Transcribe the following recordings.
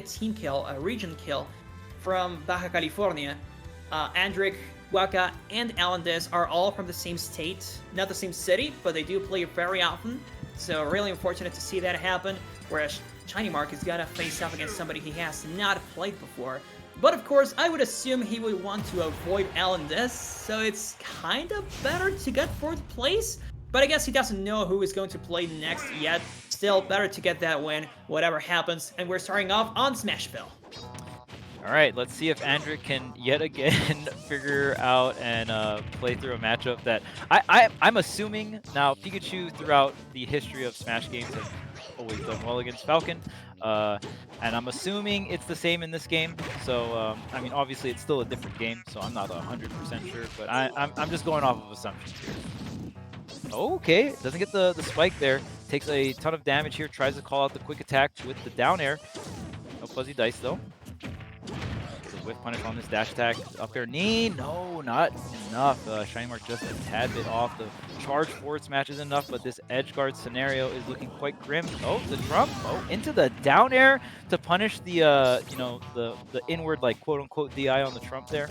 team kill, a region kill from Baja California. Andrik, Waka, and Alandes are all from the same state, not the same city, but they do play very often. So really unfortunate to see that happen, whereas Shinymark is gonna face up against somebody he has not played before. But of course, I would assume he would want to avoid Alandes, so it's kind of better to get 4th place. But I guess he doesn't know who is going to play next yet. Still, better to get that win, whatever happens. And we're starting off on Smashville. All right, let's see if Andrik can yet again figure out and play through a matchup that I'm assuming now. Pikachu throughout the history of Smash games has always done well against Falcon, and I'm assuming it's the same in this game. So I mean, obviously it's still a different game, so I'm not 100% sure, but I'm just going off of assumptions here. Okay, doesn't get the spike there. Takes a ton of damage here. Tries to call out the quick attack with the down air. No fuzzy dice though. Whiff punish on this dash attack. Up air knee. No, not enough. Shinymark just a tad bit off. The charge forwards match is enough, but this edge guard scenario is looking quite grim. Oh, the trump. Oh, into the down air to punish the you know, the inward, like, quote unquote DI on the trump there.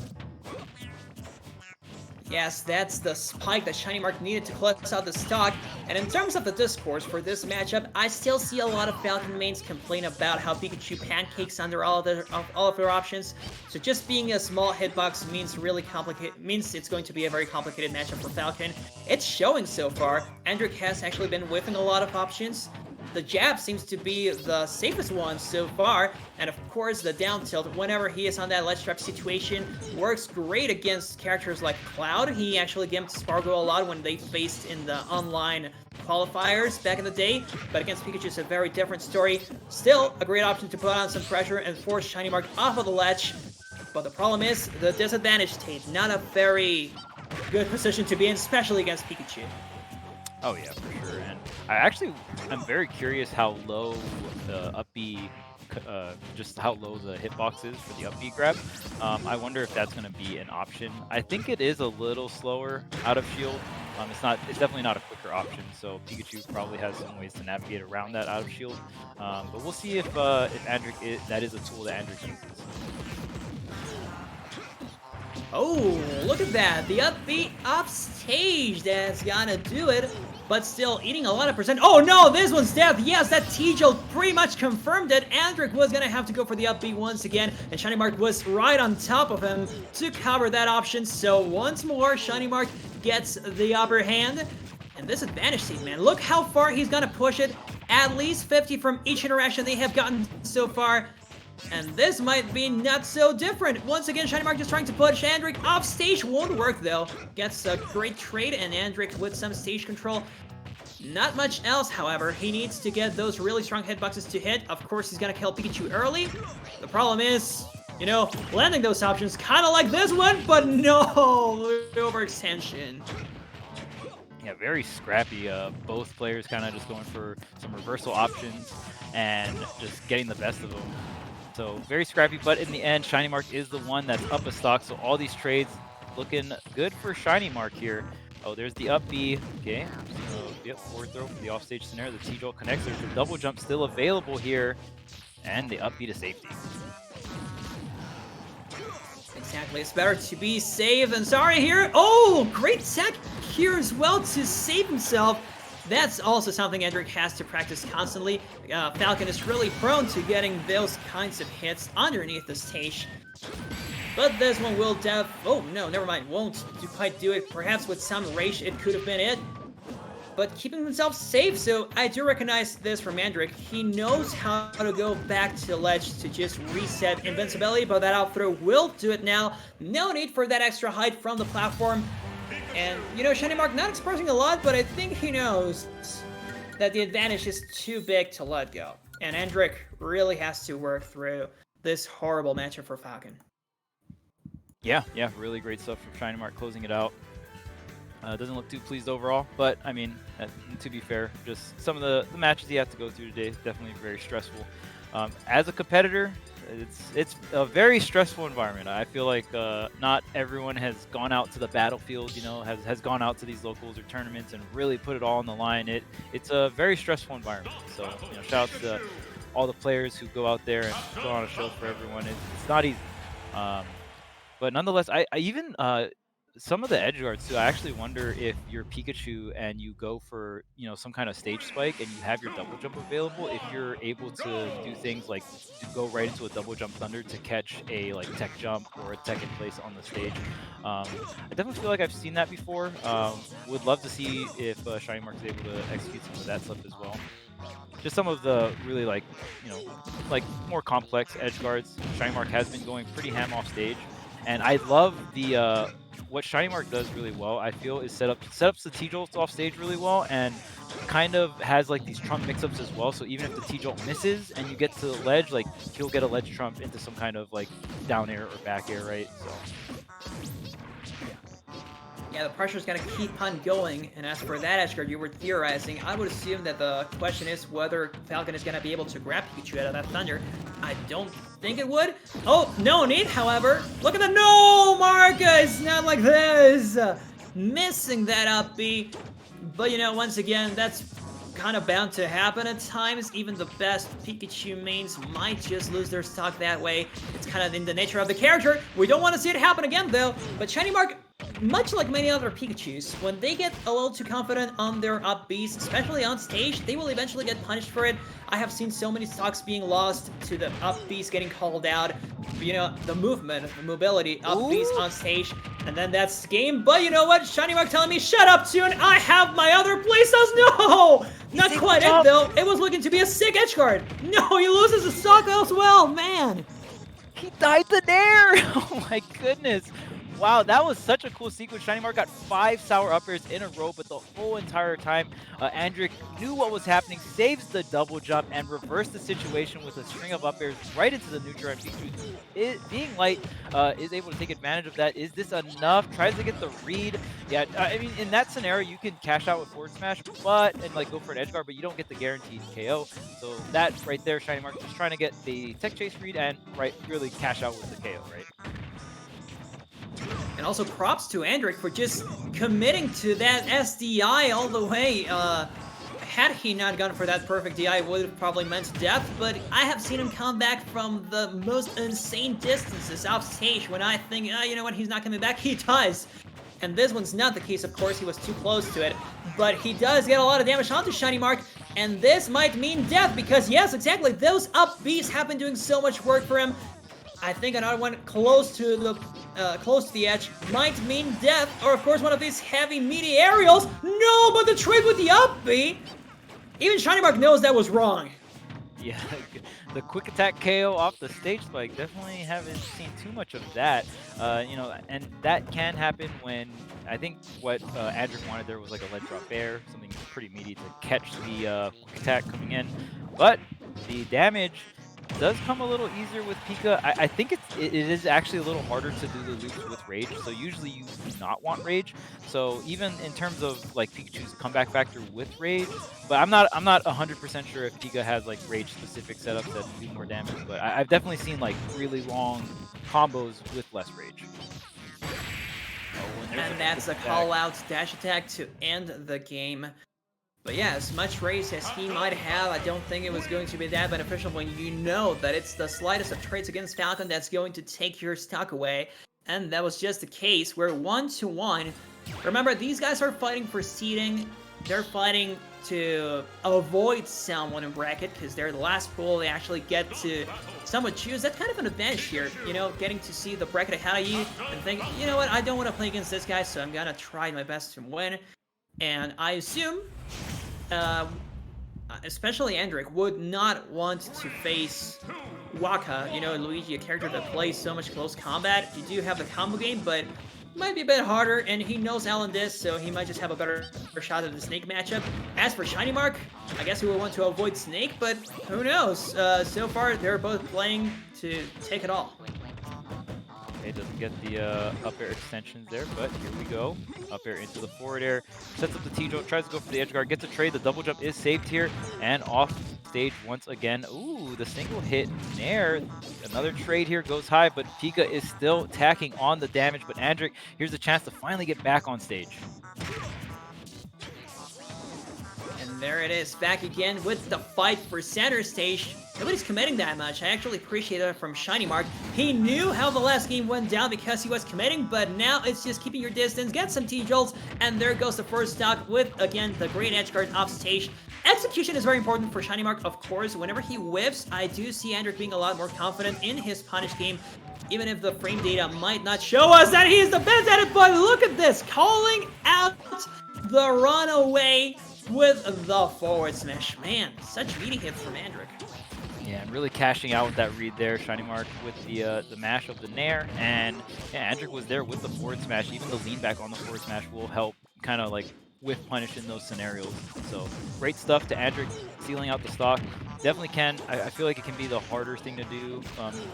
Yes, that's the spike that Shinymark needed to close out the stock. And in terms of the discourse for this matchup, I still see a lot of Falcon mains complain about how Pikachu pancakes under all of their options. So just being a small hitbox means it's going to be a very complicated matchup for Falcon. It's showing so far. Andrik has actually been whiffing a lot of options. The jab seems to be the safest one so far, and of course the down tilt, whenever he is on that ledge trap situation, works great against characters like Cloud. He actually gimped Spargo a lot when they faced in the online qualifiers back in the day, but against Pikachu it's a very different story. Still, a great option to put on some pressure and force Shinymark off of the ledge, but the problem is the disadvantage state. Not a very good position to be in, especially against Pikachu. Oh yeah, for sure. And I'm very curious how low the up B, just how low the hitbox is for the up B grab. I wonder if that's going to be an option. I think it is a little slower out of shield. It's definitely not a quicker option. So Pikachu probably has some ways to navigate around that out of shield. But we'll see if Andrik that is a tool that Andrik uses. Oh, look at that. The up B off stage, that's gonna do it. But still eating a lot of percent. Oh no, this one's death. Yes, that T-Jolt pretty much confirmed it. Andrik was gonna have to go for the up B once again, and Shinymark was right on top of him to cover that option. So once more, Shinymark gets the upper hand. And this advantage seed, man, look how far he's gonna push it. At least 50 from each interaction they have gotten so far. And this might be not so different. Once again, Shinymark just trying to push Andrik off stage. Won't work though. Gets a great trade, and Andrik with some stage control. Not much else, however. He needs to get those really strong hitboxes to hit. Of course, he's gonna kill Pikachu early. The problem is, you know, landing those options, kind of like this one, but no overextension. Yeah, very scrappy. Both players kind of just going for some reversal options and just getting the best of them. So very scrappy, but in the end, Shinymark is the one that's up a stock. So all these trades looking good for Shinymark here. Oh, there's the up B. Okay. So, yep, forward throw for the offstage scenario. The T-Jolt connects. There's a double jump still available here. And the up B to safety. Exactly. It's better to be safe than sorry here. Oh, great tech here as well to save himself. That's also something Andrik has to practice constantly. Falcon is really prone to getting those kinds of hits underneath the stage. But this one will oh no, never mind, won't quite do it. Perhaps with some rage it could have been it. But keeping himself safe, so I do recognize this from Andrik. He knows how to go back to the ledge to just reset invincibility, but that out throw will do it now. No need for that extra height from the platform. And, you know, Shinymark not exposing a lot, but I think he knows that the advantage is too big to let go. And Andrik really has to work through this horrible matchup for Falcon. Yeah, really great stuff from Shinymark closing it out. Doesn't look too pleased overall, but I mean, to be fair, just some of the matches he had to go through today is definitely very stressful. As a competitor, it's a very stressful environment. I feel like not everyone has gone out to the battlefield, you know, has gone out to these locals or tournaments and really put it all on the line. It's a very stressful environment. So, you know, shout out to all the players who go out there and put on a show for everyone. It's not easy. Um, but nonetheless, I even some of the edge guards too. I actually wonder if you're Pikachu and you go for some kind of stage spike and you have your double jump available, if you're able to do things like to go right into a double jump thunder to catch a like tech jump or a tech in place on the stage. I definitely feel like I've seen that before. Would love to see if Shinymark is able to execute some of that stuff as well. Just some of the really like more complex edge guards. Shinymark has been going pretty ham off stage, and I love the what Shinymark does really well. I feel is setups the T-jolts off stage really well, and kind of has like these trump mix-ups as well. So even if the T-jolt misses and you get to the ledge, like he'll get a ledge trump into some kind of like down air or back air, right? So. Yeah, the pressure's gonna keep on going, and as for that edge guard you were theorizing, I would assume that the question is whether Falcon is gonna be able to grab Pikachu out of that thunder. I don't think it would. Oh, no need, however. Look at the no, Marcus! Not like this! Missing that up B. But once again, that's kind of bound to happen at times. Even the best Pikachu mains might just lose their stock that way. It's kind of in the nature of the character. We don't want to see it happen again, though. But Shinymark, much like many other Pikachus, when they get a little too confident on their up Bs, especially on stage, they will eventually get punished for it. I have seen so many stocks being lost to the up Bs getting called out. The movement, the mobility, up Bs on stage, and then that's the game. But you know what? Shinymark telling me, shut up, Tune. I have my other playstyles. No! Not quite it, though. It was looking to be a sick edge guard. No, he loses the stock as well, man. He died the Nair! Oh my goodness. Wow, that was such a cool sequence. Shinymark got 5 sour up airs in a row, but the whole entire time, Andrik knew what was happening, saves the double jump, and reversed the situation with a string of up airs right into the neutral. And Pikachu, being light, is able to take advantage of that. Is this enough? Tries to get the read. Yeah, I mean, in that scenario, you can cash out with forward smash, and like go for an edge guard, but you don't get the guaranteed KO. So that right there, Shinymark just trying to get the tech chase read and really cash out with the KO, right? And also props to Andrik for just committing to that SDI all the way. Had he not gone for that perfect DI, it would have probably meant death, but I have seen him come back from the most insane distances off stage when I think, you know what, he's not coming back. He does. And this one's not the case, of course, he was too close to it. But he does get a lot of damage onto Shinymark, and this might mean death, because yes, exactly, those up Bs have been doing so much work for him. I think another one close to the edge might mean death, or of course one of these heavy meaty aerials. No, but the trade with the up B. Even Shinymark knows that was wrong. Yeah, the quick attack KO off the stage spike, definitely haven't seen too much of that. And that can happen when, I think what Andrik wanted there was like a ledge drop air, something pretty meaty to catch the quick attack coming in. But the damage does come a little easier with Pika. I think it is actually a little harder to do the loops with Rage. So usually you do not want Rage. So even in terms of like Pikachu's comeback factor with Rage, but I'm not 100% sure if Pika has like Rage specific setups that do more damage. But I've definitely seen like really long combos with less Rage. And that's a call out dash attack to end the game. But yeah, as much race as he might have, I don't think it was going to be that beneficial when you know that it's the slightest of trades against Falcon that's going to take your stock away. And that was just the case. We're 1-1. Remember, these guys are fighting for seeding. They're fighting to avoid someone in bracket because they're the last pool. They actually get to somewhat choose. That's kind of an advantage here, getting to see the bracket ahead of you and think, you know what, I don't want to play against this guy, so I'm going to try my best to win. And I assume, especially Andrik, would not want to face Waka, Luigi, a character that plays so much close combat. You do have the combo game, but it might be a bit harder, and he knows Alan this, so he might just have a better shot at the Snake matchup. As for Shinymark, I guess he will want to avoid Snake, but who knows? So far, they're both playing to take it all. It doesn't get the up air extensions there, but here we go. Up air into the forward air. Sets up the T-jump, tries to go for the edge guard, gets a trade. The double jump is saved here, and off stage once again. Ooh, the single hit Nair. Another trade here goes high, but Pika is still tacking on the damage. But Andrik, here's a chance to finally get back on stage. And there it is, back again with the fight for center stage. nobody's committing that much. I actually appreciate that from Shinymark. He knew how the last game went down because he was committing, but now it's just keeping your distance, get some T-Jolts, and there goes the first stock with, again, the great edge guard off stage. Execution is very important for Shinymark, of course. Whenever he whiffs, I do see Andrik being a lot more confident in his punish game, even if the frame data might not show us that he's the best at it. But look at this, calling out the runaway with the forward smash. Man, such meaty hits from Andrik. Yeah, and really cashing out with that read there, Shinymark with the mash of the Nair, and yeah, Andrik was there with the forward smash. Even the lean back on the forward smash will help kind of like whiff punish in those scenarios. So great stuff to Andrik, sealing out the stock. Definitely can. I feel like it can be the harder thing to do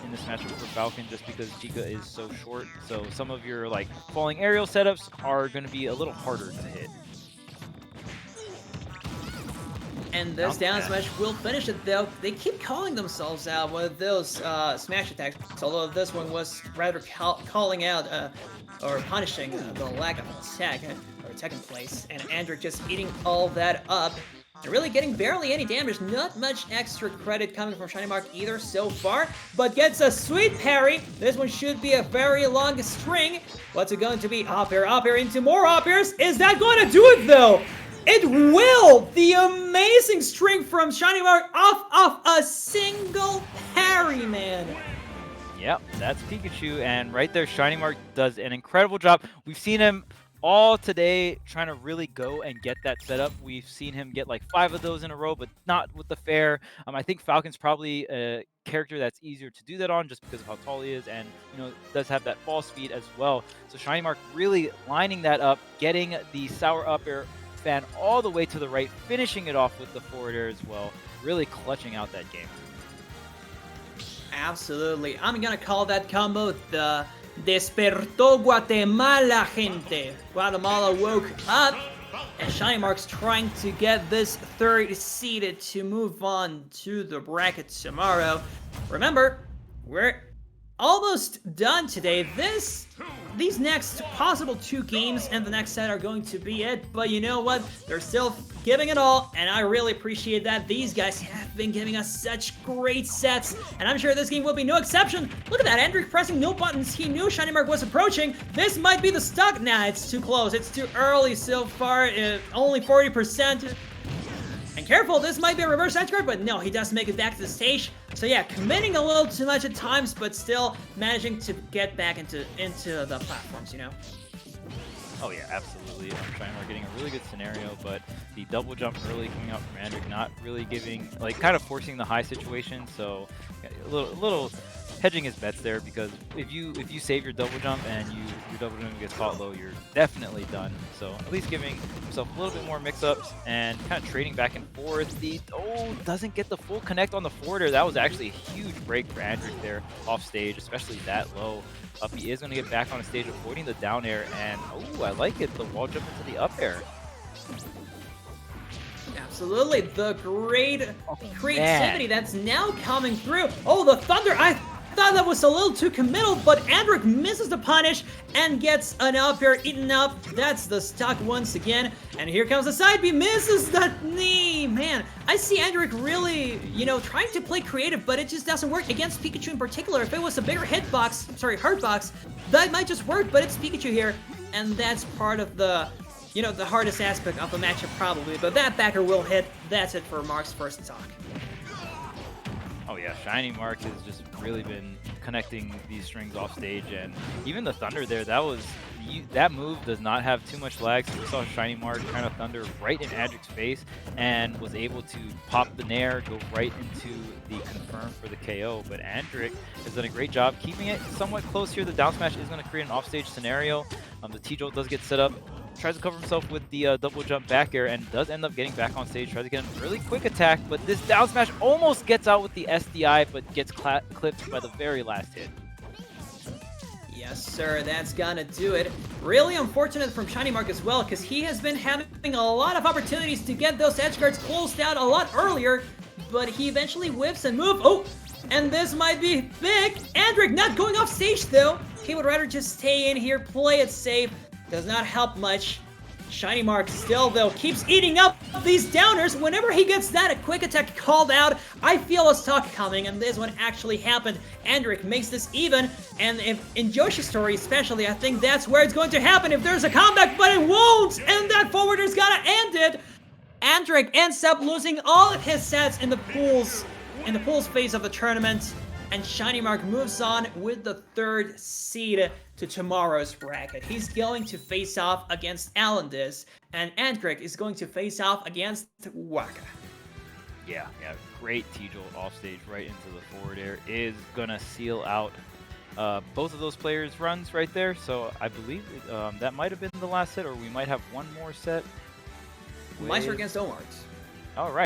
in this matchup for Falcon, just because Chica is so short. So some of your like falling aerial setups are going to be a little harder to hit. And this down smash will finish it, though. They keep calling themselves out with those smash attacks, although this one was rather calling out or punishing the lack of attack or attack in place. And Andrik just eating all that up and really getting barely any damage. Not much extra credit coming from Shinymark either so far, but gets a sweet parry. This one should be a very long string. What's it going to be? Up air into more up airs. Is that going to do it, though? It will! The amazing string from Shinymark off a single parry, man. Yep, that's Pikachu, and right there, Shinymark does an incredible job. We've seen him all today trying to really go and get that setup. We've seen him get like 5 of those in a row, but not with the fair. I think Falcon's probably a character that's easier to do that on just because of how tall he is, and does have that fall speed as well. So Shinymark really lining that up, getting the sour up air fan all the way to the right, finishing it off with the forward air as well, really clutching out that game. Absolutely. I'm gonna call that combo the Despertó Guatemala, gente. Guatemala woke up, and Shinymark's trying to get this third seeded to move on to the bracket tomorrow. Remember, we're almost done today. These next possible 2 games and the next set are going to be it, but you know what? They're still giving it all, and I really appreciate that. These guys have been giving us such great sets, and I'm sure this game will be no exception. Look at that, Andrik pressing no buttons. He knew Shinymark was approaching. This might be the stock. Nah, it's too close. It's too early so far. Only 40%. And careful, this might be a reverse edge guard, but no, he does make it back to the stage. So yeah, committing a little too much at times, but still managing to get back into the platforms, Oh yeah, absolutely. Shinymark getting a really good scenario, but the double jump early coming out from Andrik, not really giving, like, kind of forcing the high situation. So yeah, a little hedging his bets there, because if you save your double jump and your double jump gets caught low, you're definitely done. So at least giving himself a little bit more mix-ups and kind of trading back and forth. Doesn't get the full connect on the forward air. That was actually a huge break for Andrik there off stage, especially that low. Up he is going to get back on the stage, avoiding the down air, and I like it, the wall jump into the up air. Absolutely, the great creativity that's now coming through. Oh, the thunder! I thought that was a little too committal, but Andrik misses the punish and gets an up air eaten up. That's the stock once again. And here comes the side B, misses the knee. Man, I see Andrik really, trying to play creative, but it just doesn't work against Pikachu in particular. If it was a bigger hurtbox, that might just work, but it's Pikachu here, and that's part of the the hardest aspect of the matchup probably, but that backer will hit. That's it for Mark's first stock. Oh yeah, Shinymark has just really been connecting these strings off stage, and even the thunder there, that move does not have too much lag. So we saw Shinymark kind of thunder right in Andrik's face and was able to pop the Nair, go right into the confirm for the KO. But Andrik has done a great job keeping it somewhat close here. The down smash is going to create an offstage scenario. The T-Jolt does get set up, tries to cover himself with the double jump back air, and does end up getting back on stage, tries to get a really quick attack, but this down smash almost gets out with the SDI, but gets clipped by the very last hit. Yes, sir, that's gonna do it. Really unfortunate from Shinymark as well, because he has been having a lot of opportunities to get those edge guards closed out a lot earlier, but he eventually whips and moves. Oh, and this might be big. Andrik not going off stage though. He would rather just stay in here, play it safe. Does not help much. Shinymark still, though, keeps eating up these downers. Whenever he gets that, a quick attack called out, I feel a stock coming, and this one actually happened. Andrik makes this even, and in Yoshi's story especially, I think that's where it's going to happen if there's a comeback, but it won't, and that forwarder's gotta end it. Andrik ends up losing all of his sets in the pools phase of the tournament, and Shinymark moves on with the 3rd seed to tomorrow's bracket. He's going to face off against Alandis, and Andrik is going to face off against Waka. Yeah, great T-Jolt offstage right into the forward air is gonna seal out both of those players' runs right there. So I believe that might have been the last set, or we might have one more set. Meister against Omarks. All right.